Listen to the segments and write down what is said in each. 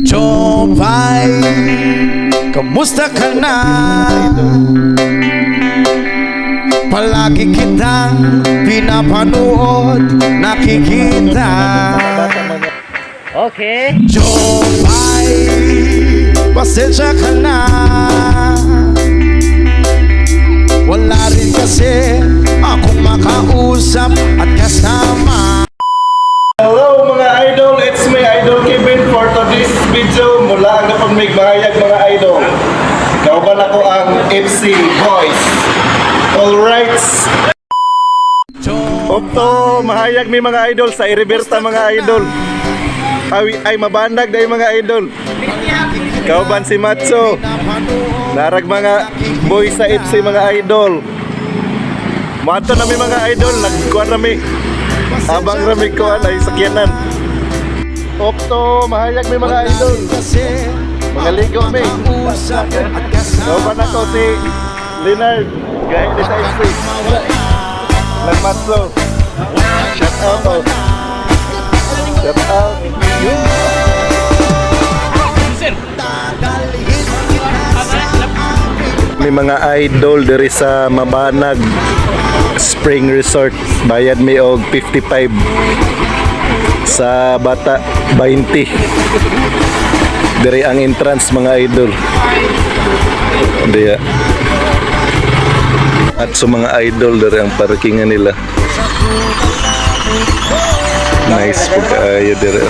Jopay, kamusta ka na? Palagi kitang pinapanood, nakikita. Okay. Jopay, pasensya ka na. Wala rin kasi akong makausap at kasama. Hello mga idol, it's me Idol Kevin for today's video. Mula ang pagmigmayag mga idol. Ikaw ba na ko ang FC Boys? Alright. Opto, mahayag mi mga idol sa Iriberta mga idol. Ay mabandag dahi mga idol. Ikaw ba si Macho? Narag mga boys sa FC mga idol. Mato na mi mga idol, nagkuhan na mi. Abang ramig ko ay sakyanan. Opto, mahayag may mga idol. Mga ligo may. Kauban ako si Leonard. Gaya ni sa SP. Nagmatlo. Shout out. Shout out. May mga idol diri sa Mabanag Spring Resort. Bayad mi og 55 sa bata 20. Diri ang entrance mga idol. Diya. At sa mga idol diri ang parkingan nila. Nice po kaayo diri.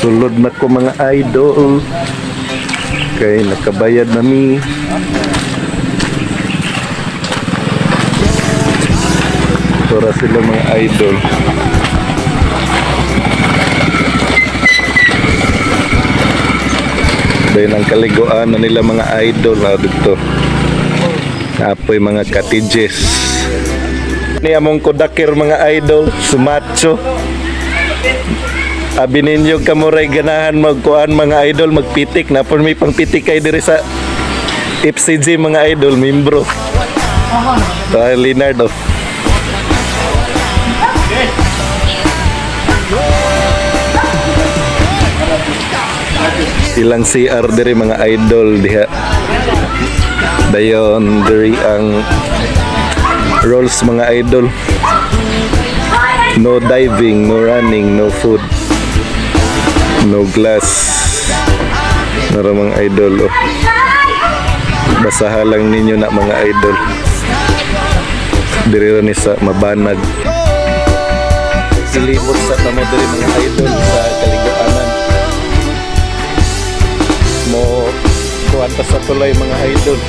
Sulod na ko mga idol. Okay, nakabayad na mi. Tora sila mga idol. Dahil ang kaliguan na nila mga idol na dito. Apoy mga cottages. Ni among kodakir mga idol, sumacho. Abi ninyo kamuray ganahan magkuan mga idol, magpitik na po may pangpitik kay diri sa FCG mga idol, membro. Leonardo. Ilang CR diri mga idol diha. Dayon diri ang rules mga idol. No diving, no running, no food. No glass. Nara mga idol. Oh. Basaha lang ninyo na mga idol. Diri ni sa Mabanag. Silibot sa kamo diri mga idol sa kaliguanan. Mo kuan pa sa tulay mga idol.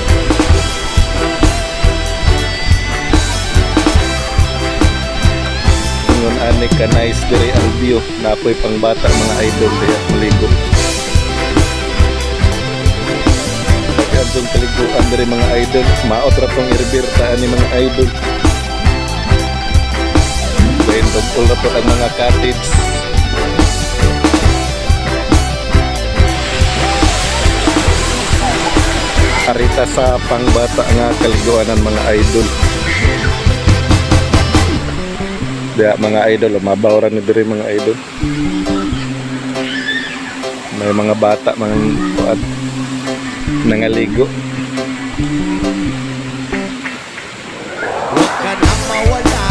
Ngon ani ka nice diri ang view. Napoy pang bata mga idol diya maligo. Pagkadtong kaliguan diri mga idol, maot ra tong Iriberta ani mga idol. Then tungkol na po ang mga cottage. Arita sa pangbata nga kaliguanan mga idol. Diya mga idol, mabawran ni diri mga idol. May mga bata mga kuat nangaligo. Huwag ka na mawala,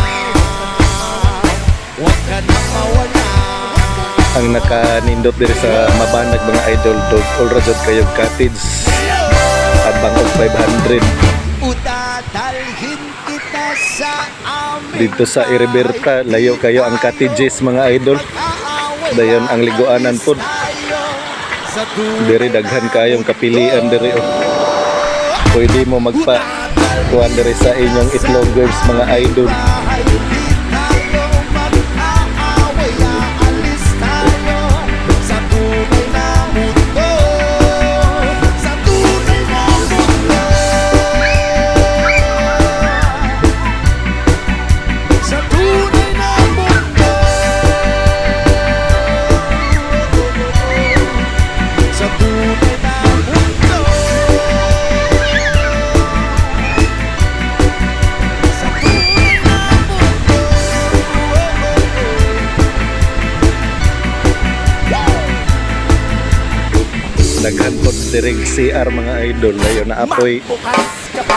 huwag ka na mawala. Ang nakanindot diri sa Mabanag mga idol, all rajod kayong cottage. Abang og 500. Udadalhin kita sa amin. Dito sa Iriberta, layo kayo ang cottages mga idol. Dayon ang liguanan pod. Diri daghan kayong kapilian diri. Oh. Pwede mo magpa kuan diri sa inyong itlogers mga idol. dirig CR mga idol. Layo na apoy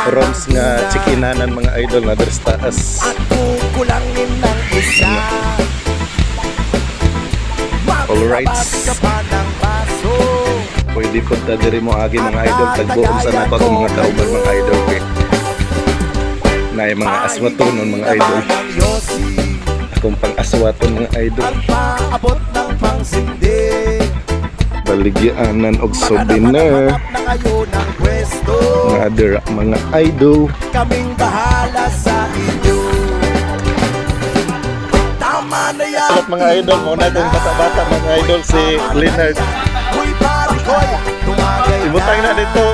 rooms nga chikinanan mga idol na dres taas. At kukulangin ng isa. Alright. Magpapabas ka pa ng baso. Pwede po ta diri mo agi mga idol tagbuon sa nako akong mga kauban mga idol kay na mga aswaton mga idol. Akong pang aswaton mga idol. Paabot ng pangsindi. Baligyanan og souvenir. Na kayo ng pwesto. Mga dira mga idol. Kaming bahala sa inyo. Tama na yan. Lahat mga idol mo na kong bata-bata mga idol si Leonard. Uy, pare ko'y tumagay na. Ibutang na dito.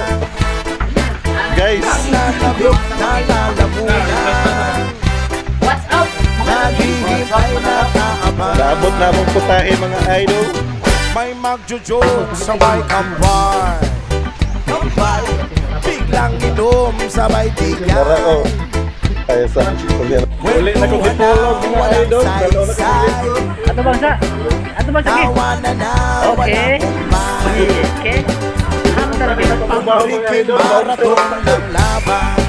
Guys, Nanabig na lalamunan. What's up? Naghihintay na kaabang. naabot na mong putahe mga idol. May magjo-joke sabay kambal. Kambal, biglang inom sabay tigay. Tara o. Kaya sa uli na kong ipolog mga idol. Dalo na kong Ato bangsa? Ato bangsa? Tawa na na, Okay. walang kumbay. Okay. Hamo talaga ito. Pangrikin marathon ng laban.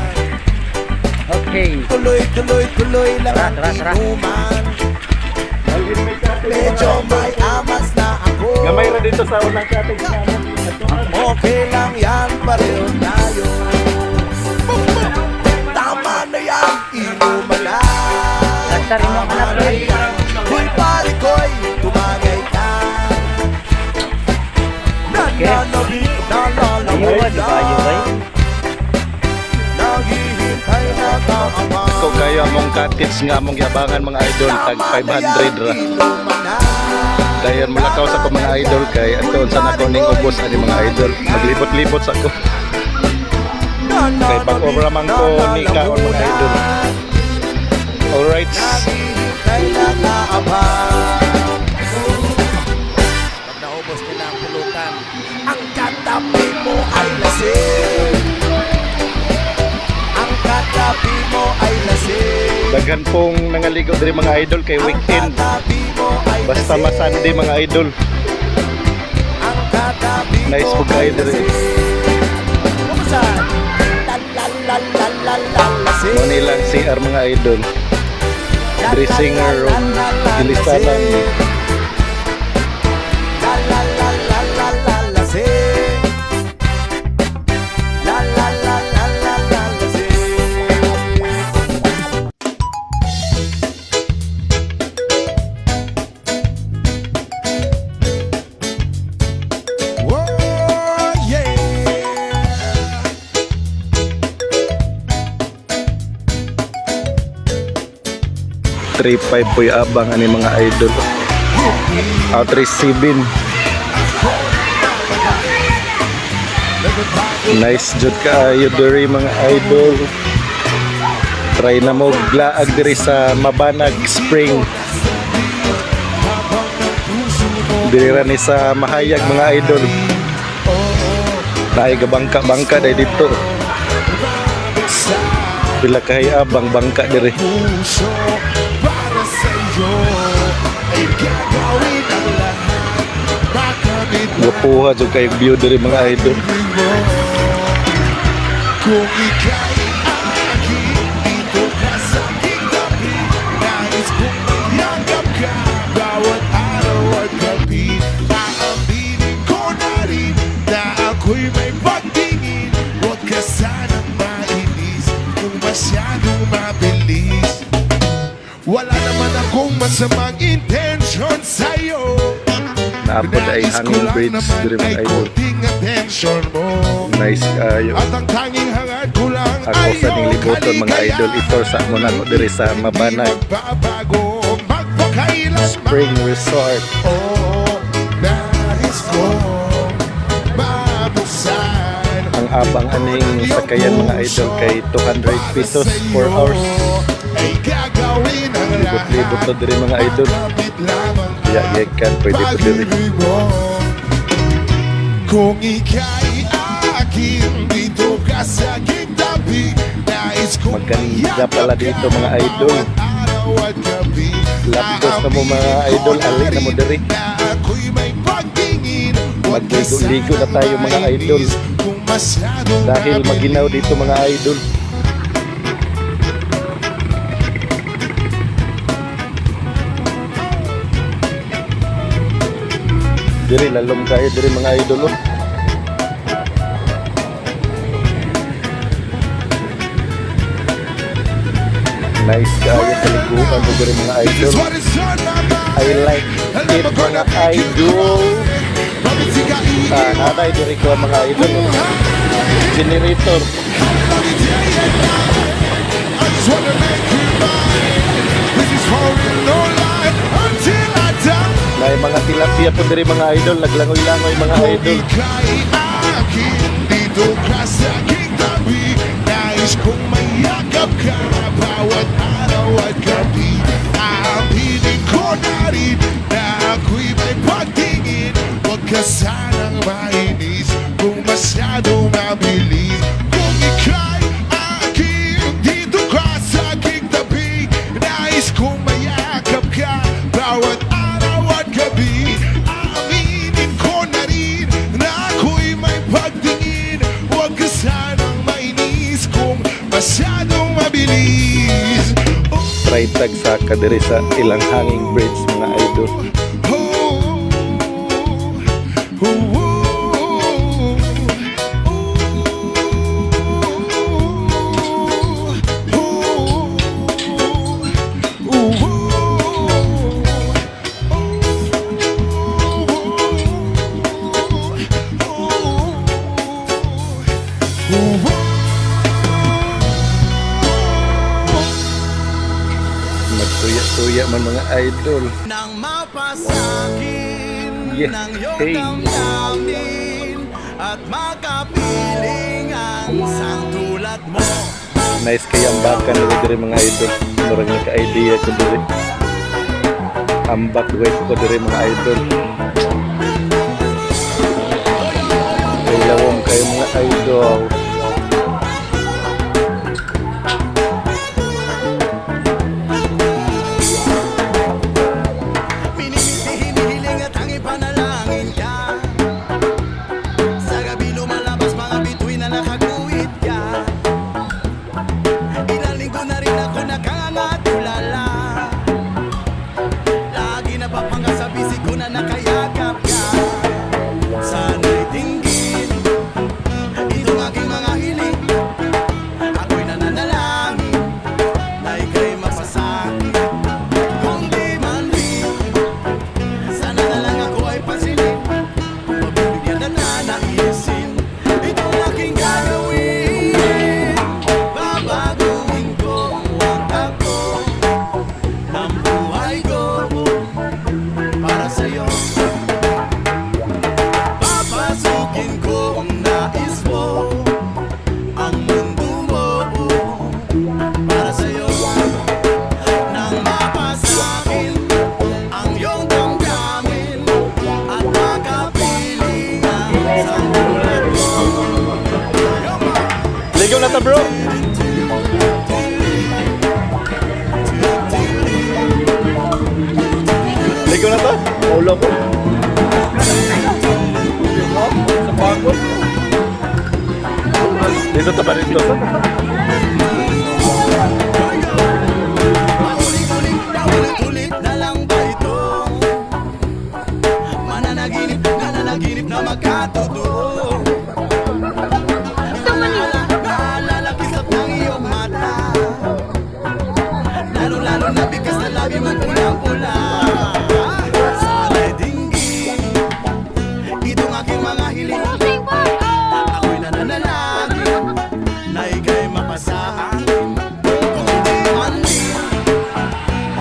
Okay. Tuloy lang ang Tara, tara. inuman. Medyo may amas na ako. Gamay na dito sa unang cottage namin. Okay lang yan, pareho tayo. Tama na yan, inuman na. Nagtari mo ang anak ko. Uy, pare ko'y tumagay ka. Nananabik na Ayun, lalaway di ba yun ba? Naghihintay na kaabang. Kung kayo among cottage nga among yabangan mga idol tag 500 ra. Dayon mulakaw sa ko mga idol kay aton sa nako ning ubos ani mga idol. Maglibot-libot sa ko. Kay pag-obra man ko ni kaon mga idol. Alright. Naghihintay na kaabang. Pag naubos ka na ang pulutan, ang katabi mo ay lasing. Ang katabi mo ay lasing. Daghan pong nangaligo diri mga idol kay weekend. Ang katabi mo ay Basta lasing. masande mga idol. Ang katabi mo Nice po kayo diri. Kumusta? Lasing. Mo nilang CR mga idol. Dressing room, gilisanan. Whoa, yeah. 3.5 po yung abang ani mga idol. 3.7. Nice jud kaayo diri mga idol. Try na mo glaag diri sa Mabanag Spring. Diri ra ni sa Mahayag mga idol. Naay bangka-bangka dai dito. Pila kay abang bangka diri. Puso para sa'yo ay gagawin ang lahat. Makamit Gapuha jud kay view diri mga idol. mo. Kung ika'y aking dito ka sa aking tabi, nais kong mayagap ka bawat araw at gabi. Aaminin ko na rin na ako'y may pagtingin. Huwag ka sanang mainis kung masyadong mabilis. Wala naman akong masamang intention sa'yo. Naapod ay hanging bridge diri mga idol. Attention mo. Nice kaayo. At ang tanging hangad ko lang Ako sa ning libuton mga idol ito sa muna ko diri sa Mabanag Magbabago, magpakailanman. Spring Resort. Oh, nais ko mabuksan. Ang abang aning sakayan mga idol kay 200 pesos 4 hours. Ay gagawin ang Libot-libot na diri mga idol. Kapit lamang Kaya yakan pwede po diri. pag-ibig mo. Kung ika'y akin, dito ka sa aking tabi. Nais kong Maganda pala dito mga idol. araw at gabi. Lapdos na mo mga idol, ali na mo diri. Na ako'y may pagtingin. Magligo na tayo mga idol. Dahil maginaw dito mga idol. Diri lalom kayo diri mga idol. Oh. Nice kaya sa likuhan mo diri mga idol. I like it mga idol. Nanay diri ko mga idol. Generator. May mga tilapia po diri mga idol, naglangoy-langoy mga idol. Dito ka sa aking tabi, nais kong mayakap ka bawat araw at gabi. Aaminin ko na rin na ako'y may pagtingin. Huwag ka sanang mainis kung masyadong mabilis. Kung ika'y akin, dito ka sa aking tabi, nais kong mayakap ka bawat araw at gabi. Aaminin ko na rin na ako'y may pagtingin. Huwag ka sanang mainis kung masyadong mabilis. Try tag sa kadiri sa ilang hanging bridge mga idol. Magtuya-tuya man mga idol. Nang mapasakin Yeah. ng iyong Hey. damdamin at makapiling ang isang tulad mo. Nice kaya ambakan diri diri mga idol. Murag nagka-idea ko diri. Ambak guys ko diri mga idol. Kailawom kayo mga idol. Minimiti, hinihiling at ang ipanalangin ka. Sa gabi lumalabas mga bituin na nakaguhit ka. Ilang linggo na rin ako nakangatulala. Lagi na papangasabi ko na nakayakap ka. Sana'y tinggin itong aking mga hiling. Ako'y nananalangin na ika'y mapasakit. Kung di man rin, sana na lang ako ay pansinin. Kung mabibigyan na nanaisin itong aking gagawin. Babaguhin ko ang takbo ng buhay ko para sa'yo. Papasukin ko ang nais mo, ang mundo mo para sa'yo. Nang mapasakin ang iyong damdamin at makapiling ang isang tulad mo. Ligaw na ta bro. Ligaw na ta. Ulo ko. Sa bago. Dito ta pa dito. Paulit-ulit na lang ba ito? Mananaginip na magkatotoo. Naalala kisap ng iyong mata. Lalo-lalo na bigas na labi mo pulang-pula. Sana'y dinggin itong aking mga hiling. Ako'y nananalangin na ika'y mapasahan. Kung hindi man din,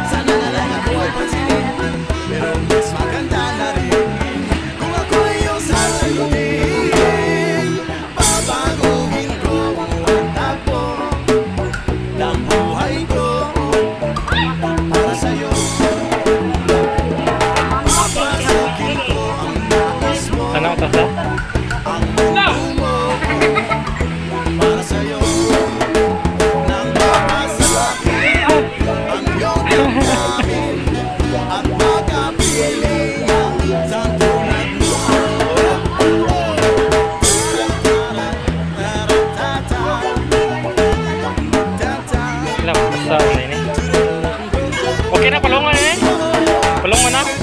sana na lang ako ay pansinin. Pero mas maganda na rin kung ako ay iyong sasagutin. Babaguhin ko ang takbo ng buhay ko para sa'yo. na, palungan eh. Palungan na.